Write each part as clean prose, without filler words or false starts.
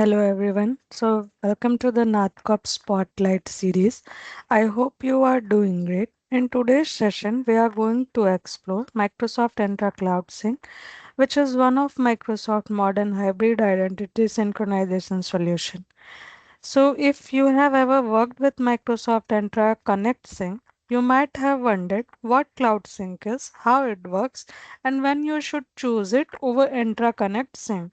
Hello everyone. Welcome to the NathCorp Spotlight series. I hope you are doing great. In today's session, we are going to explore Microsoft Entra Cloud Sync, which is one of Microsoft modern hybrid identity synchronization solution. So if you have ever worked with Microsoft Entra Connect Sync, you might have wondered what Cloud Sync is, how it works, and when you should choose it over Entra Connect Sync.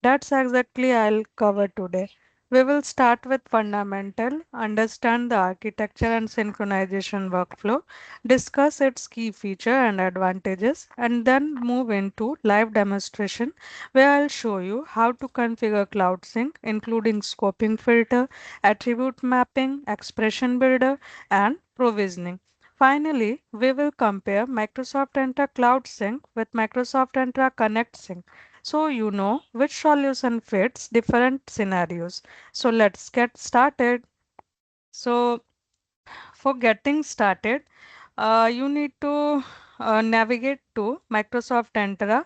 That's exactly I'll cover today. We will start with fundamental, understand the architecture and synchronization workflow, discuss its key feature and advantages, and then move into live demonstration where I'll show you how to configure Cloud Sync, including scoping filter, attribute mapping, expression builder, and provisioning. Finally, we will compare Microsoft Entra Cloud Sync with Microsoft Entra Connect Sync so you know which solution fits different scenarios. So let's get started. So for getting started, you need to navigate to Microsoft Entra.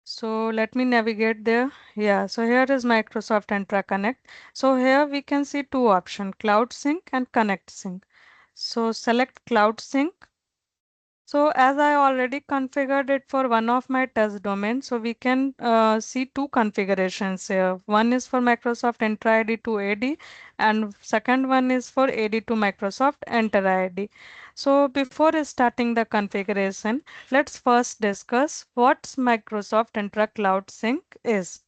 So let me navigate there. Yeah, so here is Microsoft Entra Connect. So here we can see two options, Cloud Sync and Connect Sync. So select Cloud Sync. So as I already configured it for one of my test domains, so we can see two configurations here. One is for Microsoft Entra ID to AD and second one is for AD to Microsoft Entra ID. So before starting the configuration, let's first discuss what Microsoft Entra Cloud Sync is.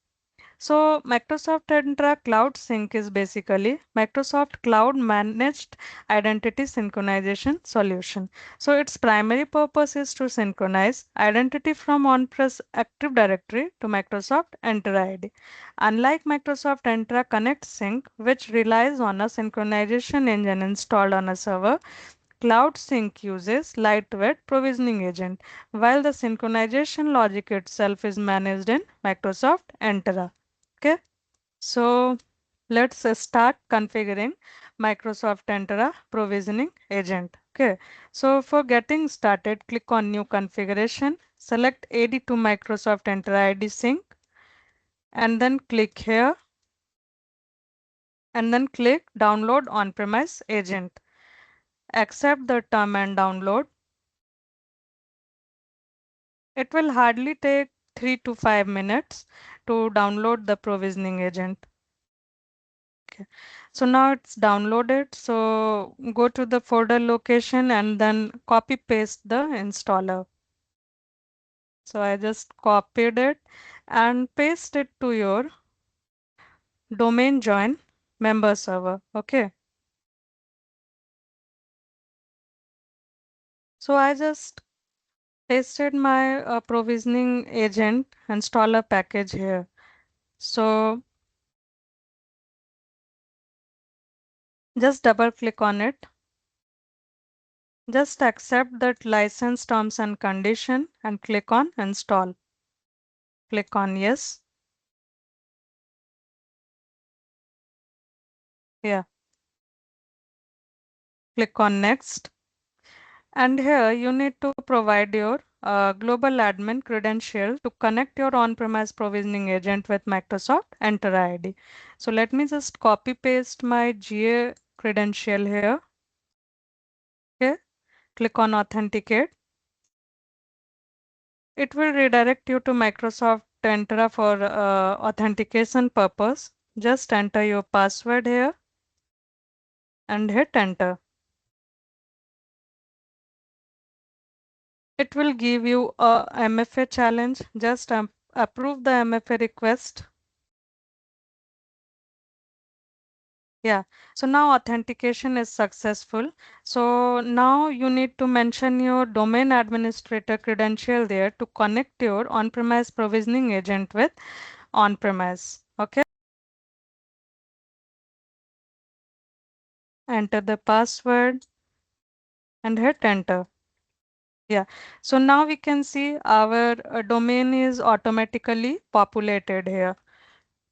So Microsoft Entra Cloud Sync is basically Microsoft Cloud Managed Identity Synchronization solution. So its primary purpose is to synchronize identity from on-premise Active Directory to Microsoft Entra ID. Unlike Microsoft Entra Connect Sync, which relies on a synchronization engine installed on a server, Cloud Sync uses lightweight provisioning agent, while the synchronization logic itself is managed in Microsoft Entra. Okay, so let's start configuring Microsoft Entra provisioning agent. Okay, so for getting started, click on new configuration, select AD to Microsoft Entra ID sync, and then click here, and then click download on-premise agent. Accept the term and download. It will hardly take 3 to 5 minutes to download the provisioning agent. Okay. So now it's downloaded. So go to the folder location and then copy paste the installer. So I just copied it and paste it to your domain join member server. Okay. So I just pasted my provisioning agent installer package here. So just double click on it. Just accept that license terms and condition and click on install. Click on yes. Yeah. Click on next. And here you need to provide your global admin credential to connect your on-premise provisioning agent with Microsoft Entra ID. So let me just copy paste my GA credential here. Okay. Click on authenticate. It will redirect you to Microsoft Entra for authentication purpose. Just enter your password here and hit enter. It will give you a MFA challenge. Just approve the MFA request. Yeah, so now authentication is successful. So now you need to mention your domain administrator credential there to connect your on-premise provisioning agent with on-premise. Okay. Enter the password and hit enter. Yeah, so now we can see our domain is automatically populated here.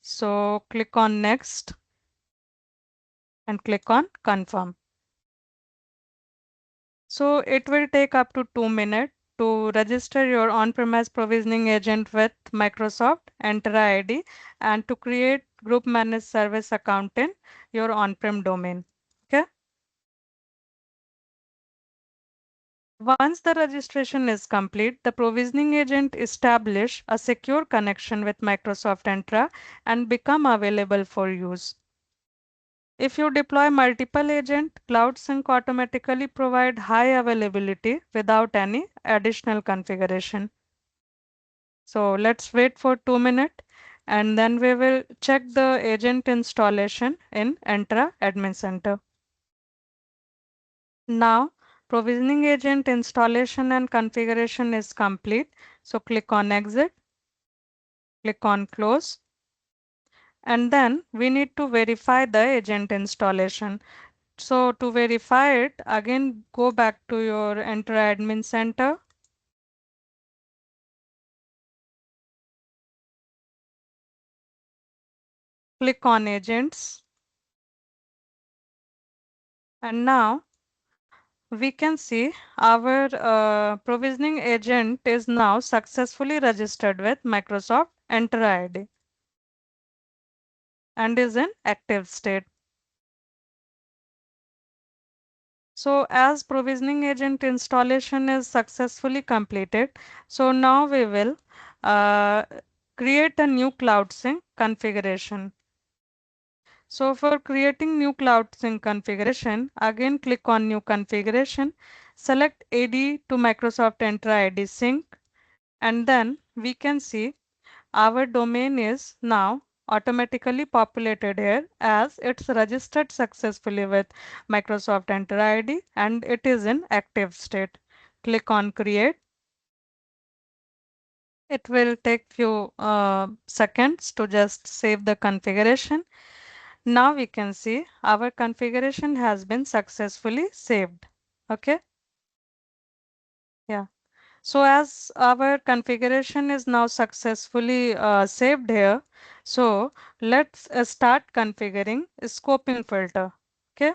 So click on next and click on confirm. So it will take up to 2 minutes. to register your on-premise provisioning agent with Microsoft Entra ID and to create group managed service account in your on-prem domain. Okay. Once the registration is complete, the provisioning agent establish a secure connection with Microsoft Entra and become available for use. If you deploy multiple agents, Cloud Sync automatically provide high availability without any additional configuration. So let's wait for 2 minutes and then we will check the agent installation in Entra Admin Center. Now, provisioning agent installation and configuration is complete. So click on exit, click on close, and then we need to verify the agent installation. So to verify it, again go back to your Entra Admin Center. Click on agents. And now we can see our provisioning agent is now successfully registered with Microsoft Entra ID and is in active state. So as provisioning agent installation is successfully completed, so now we will uh, create a new Cloud Sync configuration. So for creating new Cloud Sync configuration, again click on new configuration, select AD to Microsoft Entra ID Sync, and then we can see our domain is now automatically populated here as it's registered successfully with Microsoft Entra ID and it is in active state. Click on create. It will take few seconds to just save the configuration. Now we can see our configuration has been successfully saved. Okay. Yeah. So as our configuration is now successfully saved here, so let's start configuring scoping filter. Okay.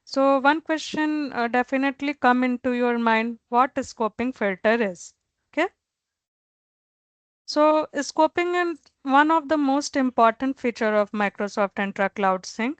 So one question definitely come into your mind, what scoping filter is. Okay. So scoping is one of the most important feature of Microsoft Entra Cloud Sync.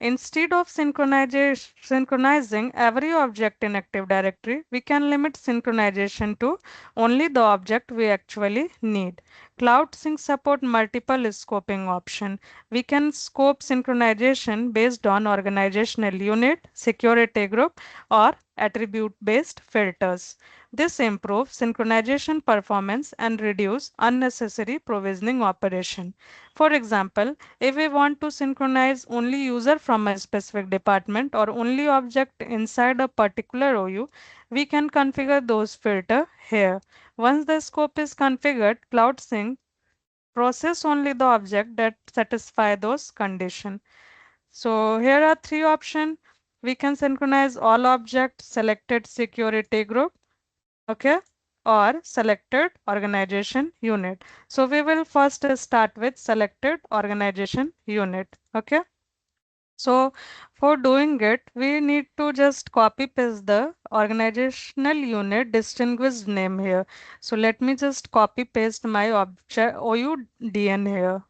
Instead of synchronizing every object in Active Directory, we can limit synchronization to only the object we actually need. Cloud Sync support multiple scoping options. We can scope synchronization based on organizational unit, security group, or attribute-based filters. This improves synchronization performance and reduce unnecessary provisioning operation. For example, if we want to synchronize only user from a specific department or only object inside a particular OU, we can configure those filter here. Once the scope is configured, Cloud Sync process only the object that satisfy those conditions. So here are three options. We can synchronize all objects, selected security group, okay, or selected organization unit. So we will first start with selected organization unit. Okay. So for doing it, we need to just copy paste the organizational unit distinguished name here. So let me just copy paste my object OUDN here.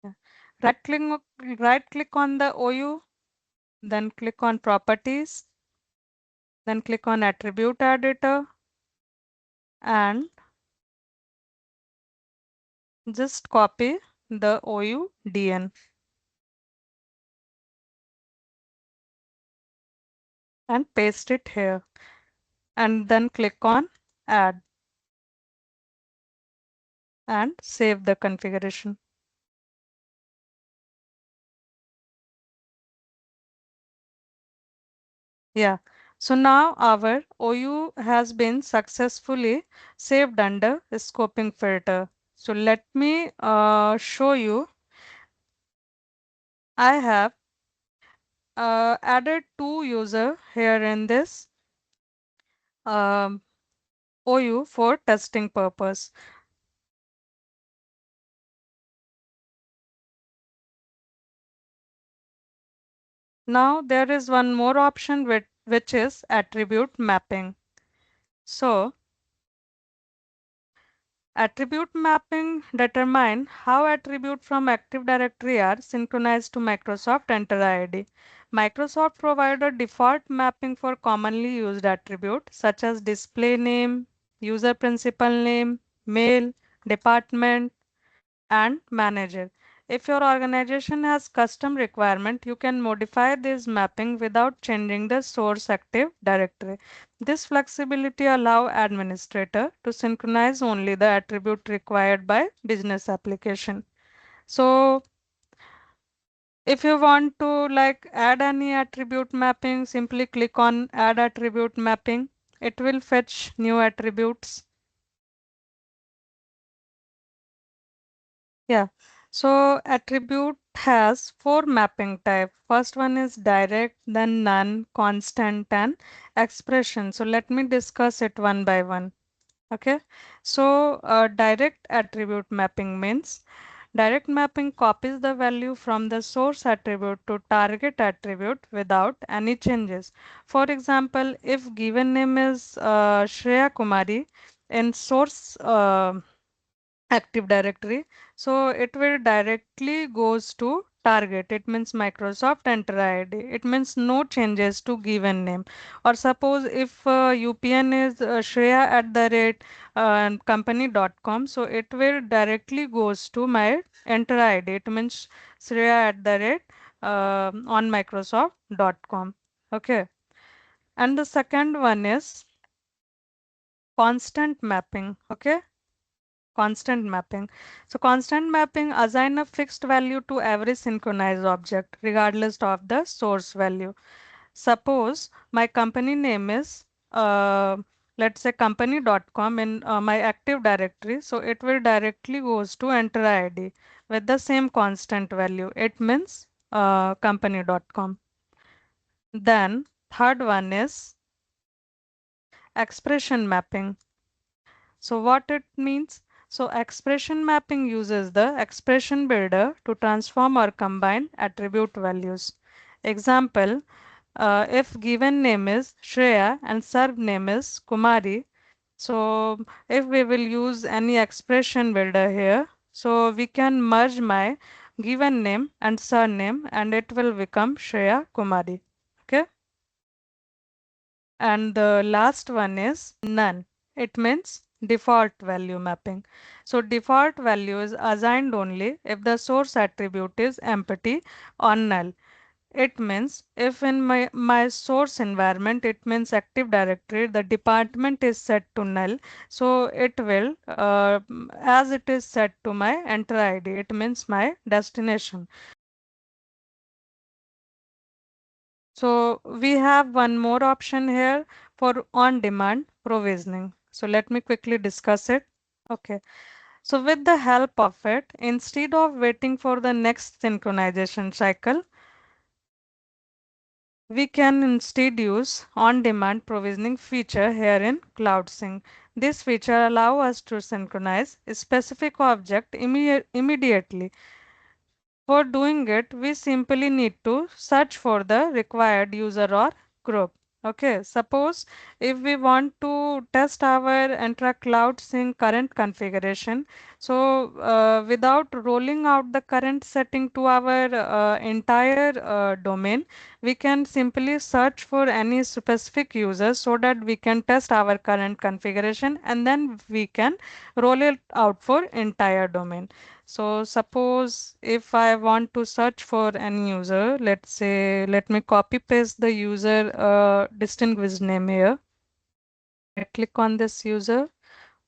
Yeah. Right click, right click on the OU, then click on properties, then click on attribute editor and just copy the OUDN and paste it here and then click on add and save the configuration. Yeah. So now our OU has been successfully saved under scoping filter. So let me show you. I have added two user here in this. um, OU for testing purpose. Now there is one more option which is attribute mapping. So attribute mapping determine how attribute from Active Directory are synchronized to Microsoft Entra ID. Microsoft provide a default mapping for commonly used attribute such as display name, user principal name, mail, department, and manager. If your organization has custom requirement, you can modify this mapping without changing the source Active Directory. This flexibility allow administrator to synchronize only the attribute required by business application. So if you want to like add any attribute mapping, simply click on add attribute mapping. It will fetch new attributes. Yeah. So attribute has four mapping type. First one is direct, then none, constant, and expression. So let me discuss it one by one. Okay. So direct attribute mapping means direct mapping copies the value from the source attribute to target attribute without any changes. For example, if given name is Shreya Kumari in source Active Directory, so it will directly goes to target. It means Microsoft Entra ID. It means no changes to given name. Or suppose if UPN is Shreya at the rate company.com, so it will directly goes to my Entra ID. It means Shreya at the rate on Microsoft.com. Okay. And the second one is constant mapping. Okay. Constant mapping. So constant mapping assign a fixed value to every synchronized object regardless of the source value. Suppose my company name is let's say company.com in my Active Directory. So it will directly goes to enter ID with the same constant value. It means company.com. Then third one is expression mapping. So what it means? So expression mapping uses the expression builder to transform or combine attribute values. Example, if given name is Shreya and served name is Kumari, so if we will use any expression builder here, so we can merge my given name and surname and it will become Shreya Kumari. Okay. And the last one is none. It means default value mapping. So default value is assigned only if the source attribute is empty or null. It means if in my source environment, it means Active Directory, the department is set to null. So it will, as it is set to my enter ID, it means my destination. So we have one more option here for on-demand provisioning. So let me quickly discuss it. Okay. So with the help of it, instead of waiting for the next synchronization cycle, we can instead use on-demand provisioning feature here in Cloud Sync. This feature allows us to synchronize a specific object immediately. For doing it, we simply need to search for the required user or group. Okay, suppose if we want to test our Entra Cloud Sync current configuration, so without rolling out the current setting to our entire domain, we can simply search for any specific user so that we can test our current configuration and then we can roll it out for entire domain. So suppose if I want to search for any user, let's say, let me copy paste the user distinguished name here. I click on this user,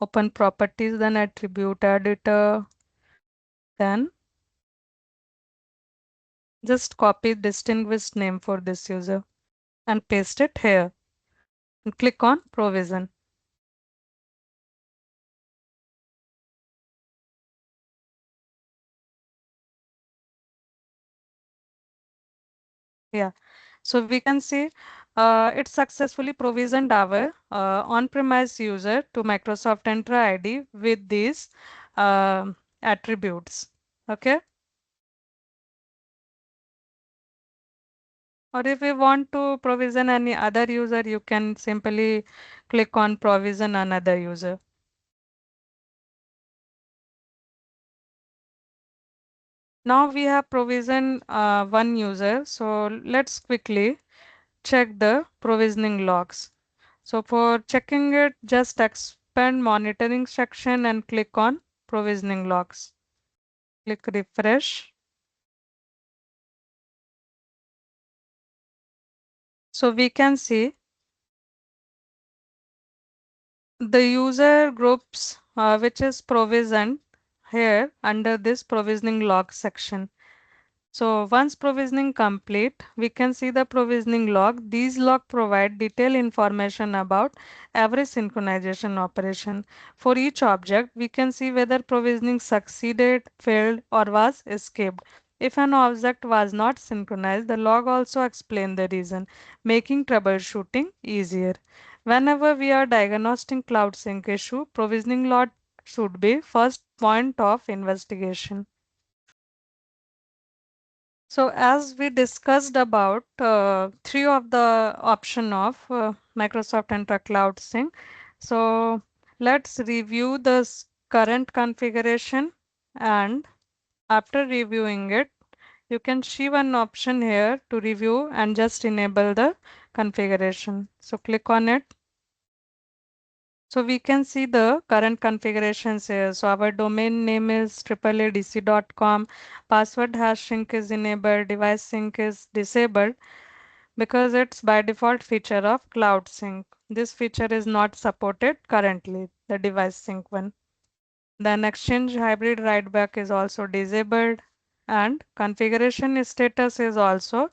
open properties, then attribute editor, then just copy distinguished name for this user and paste it here and click on provision. Yeah. So we can see it successfully provisioned our on-premise user to Microsoft Entra ID with these attributes. Okay. Or if we want to provision any other user, you can simply click on provision another user. Now we have provisioned one user. So let's quickly check the provisioning logs. So for checking it, just expand monitoring section and click on provisioning logs. Click refresh. So we can see the user groups which is provisioned here under this provisioning log section. So once provisioning complete, we can see the provisioning log. These log provide detailed information about every synchronization operation. For each object, we can see whether provisioning succeeded, failed, or was escaped. If an object was not synchronized, the log also explains the reason, making troubleshooting easier. Whenever we are diagnosing cloud sync issue, provisioning log should be first point of investigation. So as we discussed about three of the option of Microsoft Entra Cloud Sync. So let's review the current configuration, and after reviewing it, you can see one option here to review and just enable the configuration. So click on it. So we can see the current configurations here. So our domain name is AAADC.com, password hash sync is enabled, device sync is disabled because it's by default feature of Cloud Sync. This feature is not supported currently, the device sync one. Then Exchange hybrid writeback is also disabled, and configuration status is also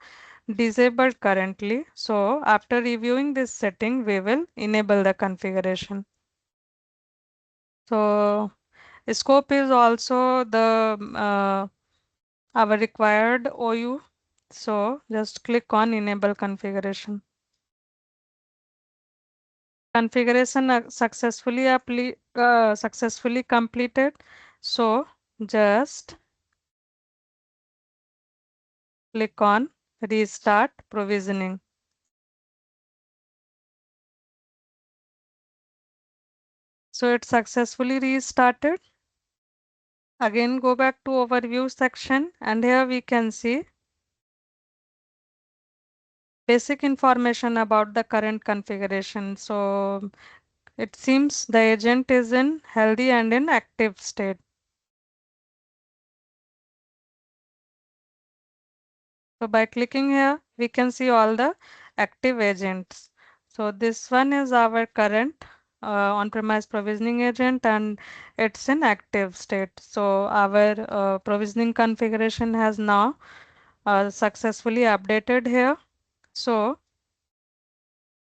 disabled currently. So after reviewing this setting, we will enable the configuration. So scope is also the our required OU. So just click on enable configuration. Configuration successfully completed. So just click on restart provisioning. So it successfully restarted. Again, go back to overview section, and here we can see basic information about the current configuration. So it seems the agent is in healthy and in active state. So by clicking here, we can see all the active agents. So this one is our current on-premise provisioning agent, and it's in active state. So our provisioning configuration has now successfully updated here. So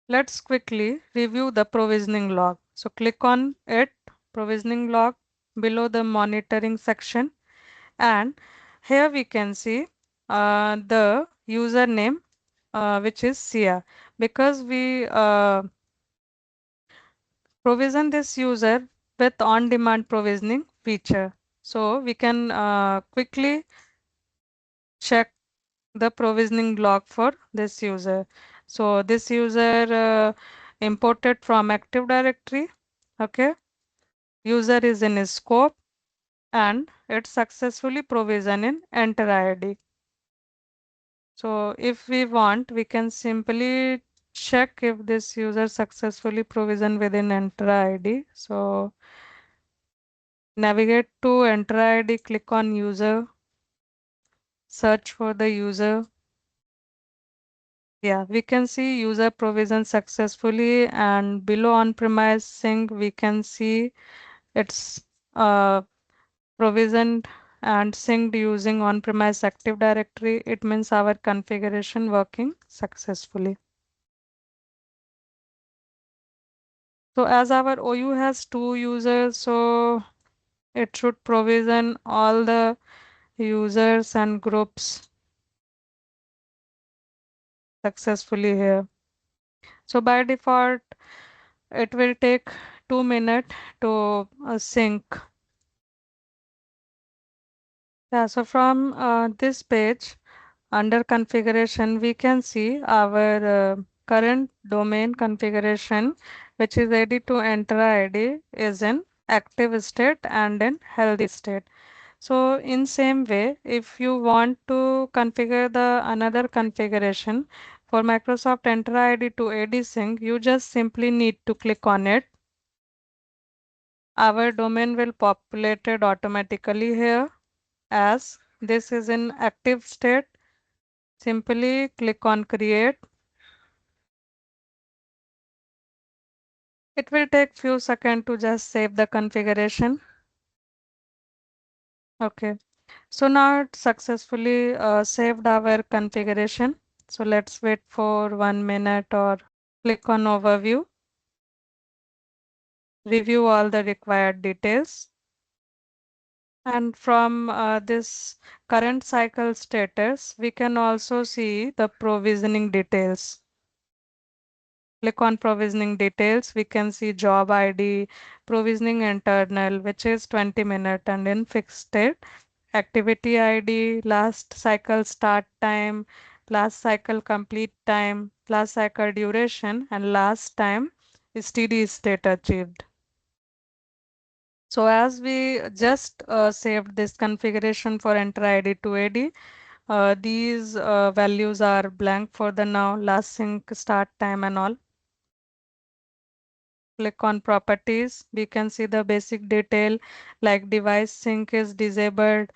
let's quickly review the provisioning log. So click on it, provisioning log below the monitoring section, and here we can see the username which is Sia, because we provision this user with on-demand provisioning feature. So we can quickly check the provisioning log for this user. So this user imported from Active Directory. Okay, user is in scope, and it's successfully provisioned in Enter ID. So if we want, we can simply check if this user successfully provisioned within Entra ID. So navigate to Entra ID, click on user, search for the user. Yeah, we can see user provision successfully, and below on-premise sync, we can see it's provisioned and synced using on-premise Active Directory. It means our configuration working successfully. So as our OU has two users, so it should provision all the users and groups successfully here. So by default, it will take 2 minutes to sync. Yeah, so from this page, under configuration, we can see our current domain configuration, which is ready to enter ID, is in active state and in healthy state. So in same way, if you want to configure the another configuration for Microsoft Entra ID to AD sync, you just simply need to click on it. Our domain will populated automatically here as this is in active state. Simply click on create. It will take few seconds to just save the configuration. Okay. So now it successfully saved our configuration. So let's wait for 1 minute or click on overview. Review all the required details. And from this current cycle status, we can also see the provisioning details. Click on provisioning details. We can see job ID, provisioning internal, which is 20 minutes and in fixed state. Activity ID, last cycle start time, last cycle complete time, last cycle duration, and last time steady state achieved. So as we just saved this configuration for Entra ID to AD, these values are blank for the now, last sync start time and all. Click on properties. We can see the basic detail like device sync is disabled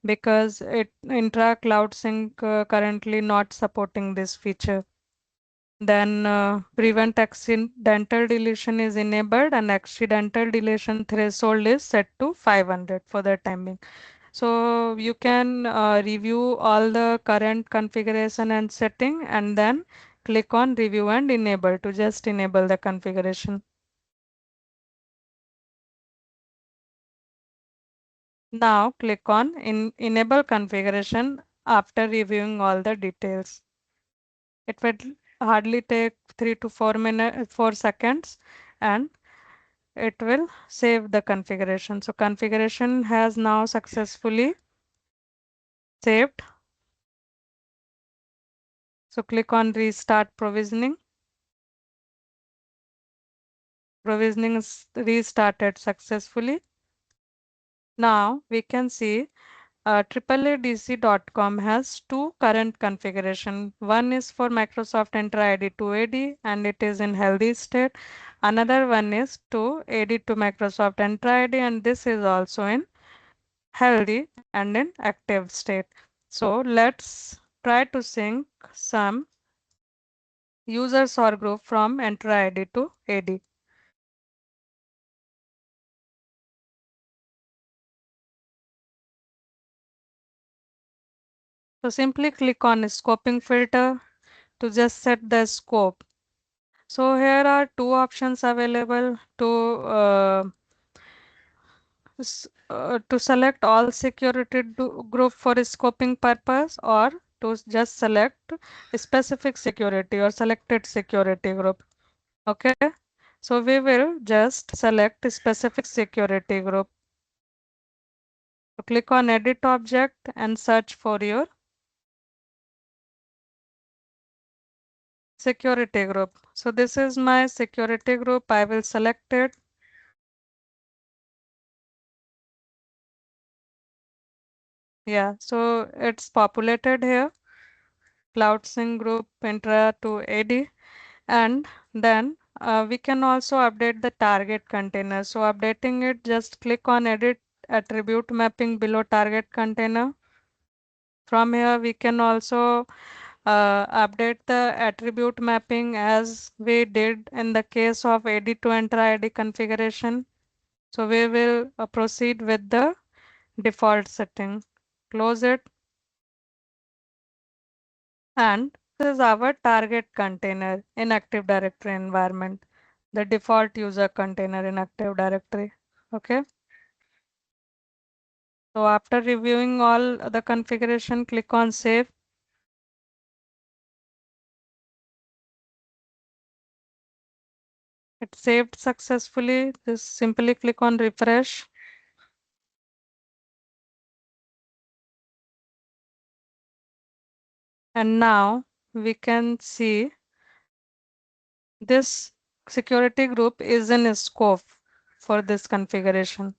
because Entra Cloud Sync currently not supporting this feature. Then prevent accidental deletion is enabled and accidental deletion threshold is set to 500 for the timing. So you can review all the current configuration and setting and then click on review and enable to just enable the configuration. Now click on enable configuration after reviewing all the details. It will hardly take 4 seconds and it will save the configuration. So configuration has now successfully saved. So click on restart provisioning. Provisioning is restarted successfully. Now we can see AAADC.com has two current configuration. One is for Microsoft Entra ID to AD and it is in healthy state. Another one is to AD to Microsoft Entra ID and this is also in healthy and in active state. So let's try to sync some users or group from Entra ID to AD. So simply click on scoping filter to just set the scope. So here are two options available to select all security group for scoping purpose or to just select specific security or selected security group. Okay, so we will just select specific security group. So click on edit object and search for your security group. So this is my security group. I will select it. Yeah, so it's populated here. Cloud Sync group Entra to AD. And then we can also update the target container. So updating it, just click on edit attribute mapping below target container. From here, we can also update the attribute mapping as we did in the case of AD to Entra ID configuration. So we will proceed with the default setting. Close it. And this is our target container in Active Directory environment, the default user container in Active Directory. Okay. So after reviewing all the configuration, click on save. It saved successfully. Just simply click on refresh. And now we can see this security group is in scope for this configuration.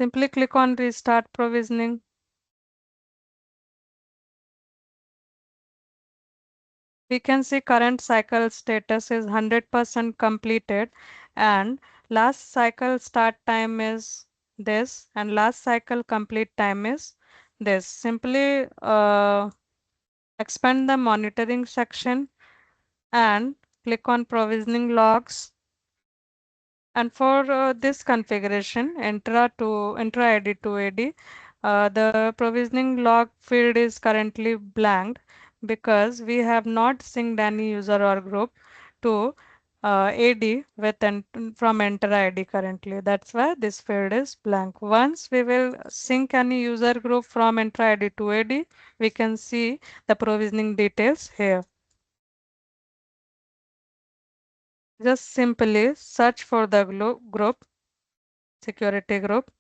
Simply click on restart provisioning. We can see current cycle status is 100% completed, and last cycle start time is this, and last cycle complete time is this. Simply expand the monitoring section and click on provisioning logs. And for this configuration, Entra ID to AD, the provisioning log field is currently blanked because we have not synced any user or group to AD from Entra ID currently. That's why this field is blank. Once we will sync any user group from Entra ID to AD, we can see the provisioning details here. Just simply search for the group, security group.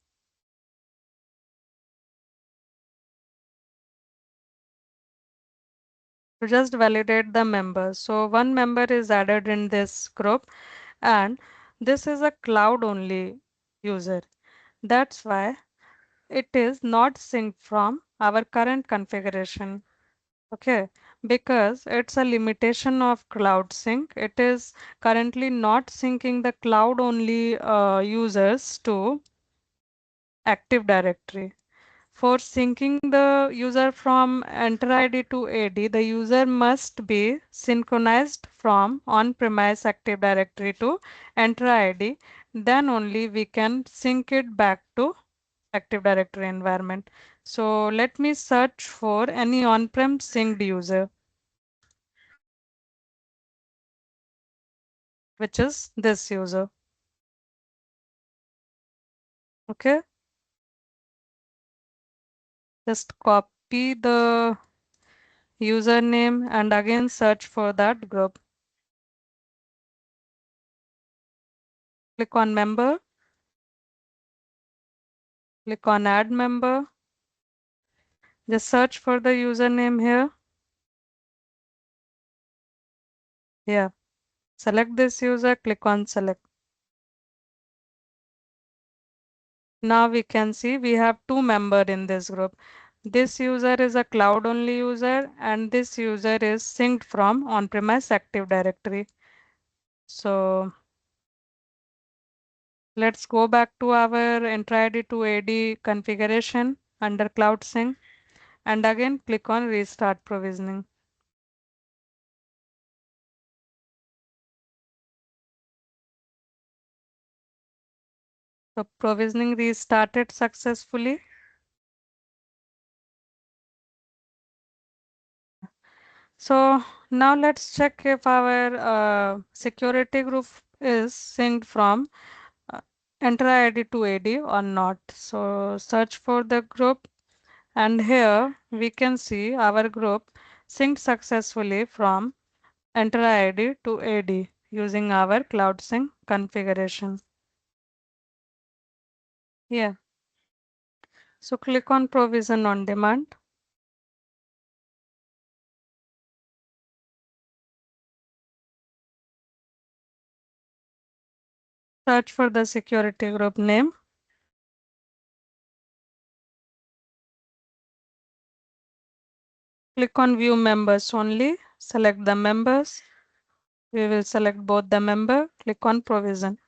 To just validate the members. So one member is added in this group, and this is a cloud only user. That's why it is not synced from our current configuration. Okay, because it's a limitation of cloud sync. It is currently not syncing the cloud only users to Active Directory. For syncing the user from Entra ID to AD, the user must be synchronized from on-premise Active Directory to Entra ID. Then only we can sync it back to Active Directory environment. So let me search for any on-prem synced user, which is this user. Okay, just copy the username and again search for that group. Click on member, click on add member. Just search for the username here. Here. Select this user, click on select. Now we can see we have two members in this group. This user is a cloud only user and this user is synced from on-premise Active Directory. So let's go back to our Entra ID to AD configuration under Cloud Sync and again click on restart provisioning. So provisioning restarted successfully. So now let's check if our security group is synced from uh, Entra ID to AD or not. So search for the group and here we can see our group synced successfully from Entra ID to AD using our Cloud Sync configuration. Yeah. So click on Provision on Demand. Search for the security group name. Click on View Members only. Select the members. We will select both the member. Click on Provision.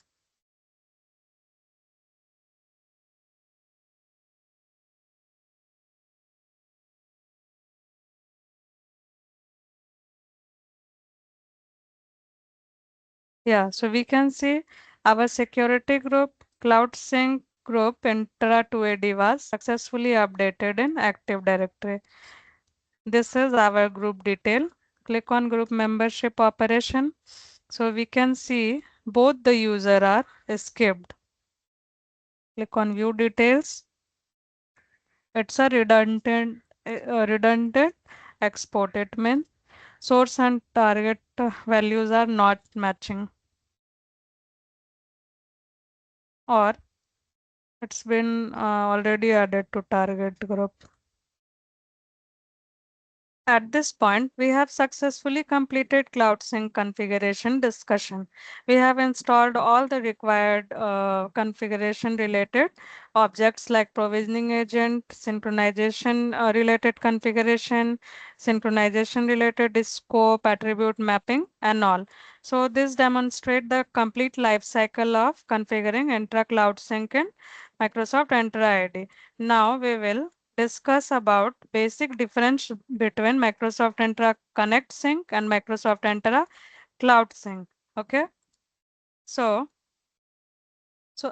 Yeah, so we can see our security group, Cloud Sync group, Entra 2AD was successfully updated in Active Directory. This is our group detail. Click on Group Membership Operation. So we can see both the user are skipped. Click on View Details. It's a redundant redundant, export it means source and target values are not matching, or it's been already added to target group. At this point, we have successfully completed Cloud Sync configuration discussion. We have installed all the required configuration related objects like provisioning agent, synchronization related configuration, synchronization related scope, attribute mapping, and all. So this demonstrates the complete life cycle of configuring Entra Cloud Sync in Microsoft Entra ID. Now we will discuss about basic difference between Microsoft Entra Connect Sync and Microsoft Entra Cloud Sync. Okay, so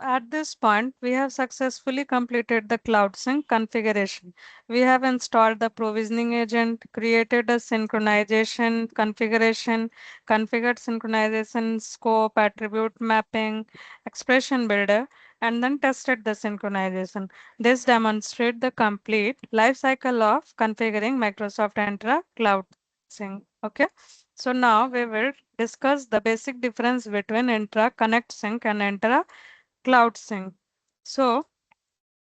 at this point, we have successfully completed the Cloud Sync configuration. We have installed the provisioning agent, created a synchronization configuration, configured synchronization scope, attribute mapping, expression builder, and then tested the synchronization. This demonstrates the complete life cycle of configuring Microsoft Entra Cloud Sync. Okay, so now we will discuss the basic difference between Entra Connect Sync and Entra Cloud Sync. So,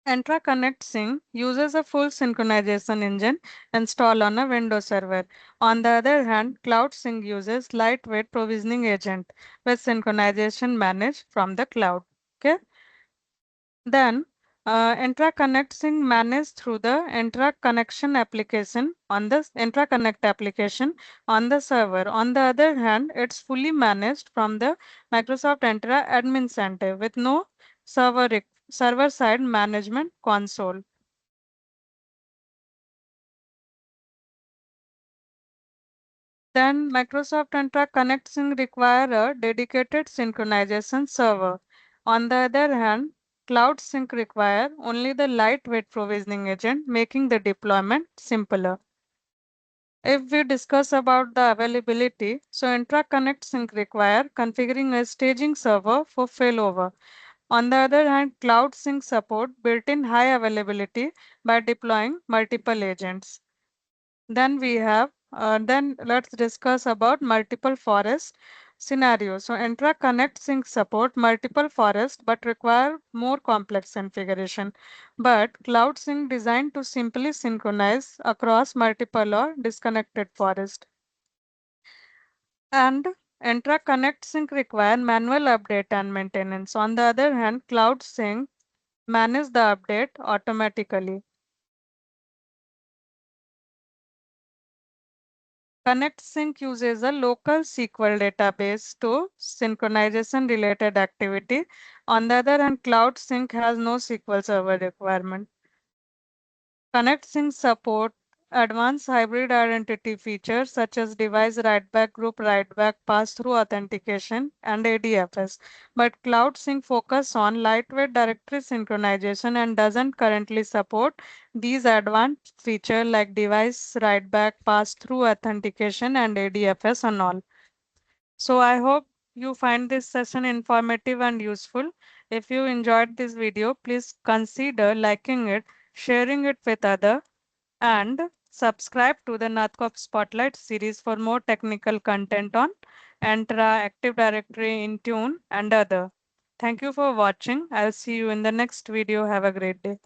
Entra Connect Sync uses a full synchronization engine installed on a Windows server. On the other hand, Cloud Sync uses lightweight provisioning agent with synchronization managed from the cloud. Okay. Then, Entra Connect Sync managed through the Entra Connection application on the Entra Connect application on the server. On the other hand, it's fully managed from the Microsoft Entra Admin Center with no server-side management console. Then Microsoft Entra Connect Sync require a dedicated synchronization server. On the other hand, Cloud Sync require only the lightweight provisioning agent, making the deployment simpler. If we discuss about the availability, so Entra Connect Sync require configuring a staging server for failover. On the other hand, Cloud Sync support built-in high availability by deploying multiple agents. Then let's discuss about multiple forest scenarios. So Entra Connect Sync support multiple forests but require more complex configuration. But Cloud Sync designed to simply synchronize across multiple or disconnected forest. And Entra Connect Sync require manual update and maintenance. On the other hand, Cloud Sync manage the update automatically. Connect Sync uses a local SQL database to synchronization related activity. On the other hand, Cloud Sync has no SQL server requirement. Connect Sync support advanced hybrid identity features such as device write-back, group write-back, pass-through authentication, and ADFS. But Cloud Sync focus on lightweight directory synchronization and doesn't currently support these advanced features like device write-back, pass-through authentication, and ADFS and all. So I hope you find this session informative and useful. If you enjoyed this video, please consider liking it, sharing it with others, and subscribe to the NathCorp Spotlight series for more technical content on Entra, Active Directory, Intune, and other. Thank you for watching. I'll see you in the next video. Have a great day.